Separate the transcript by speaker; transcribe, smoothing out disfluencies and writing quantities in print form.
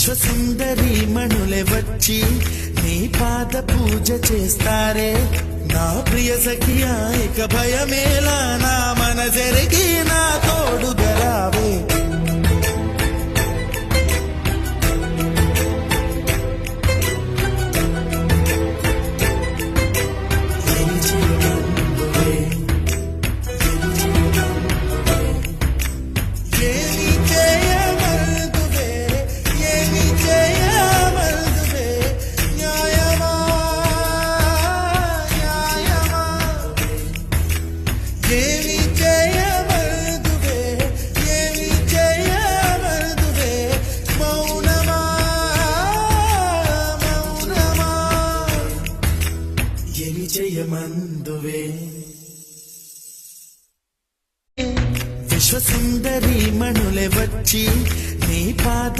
Speaker 1: విశ్వసుందరి మణులే వచ్చి నీ పాద పూజ చేస్తారే నా ప్రియ సఖియా ఇక భయమేలా నా మన జరిగి నా తోడుగరావే జయమందువే విశ్వసుందరి మణులే వచ్చి నీ పాద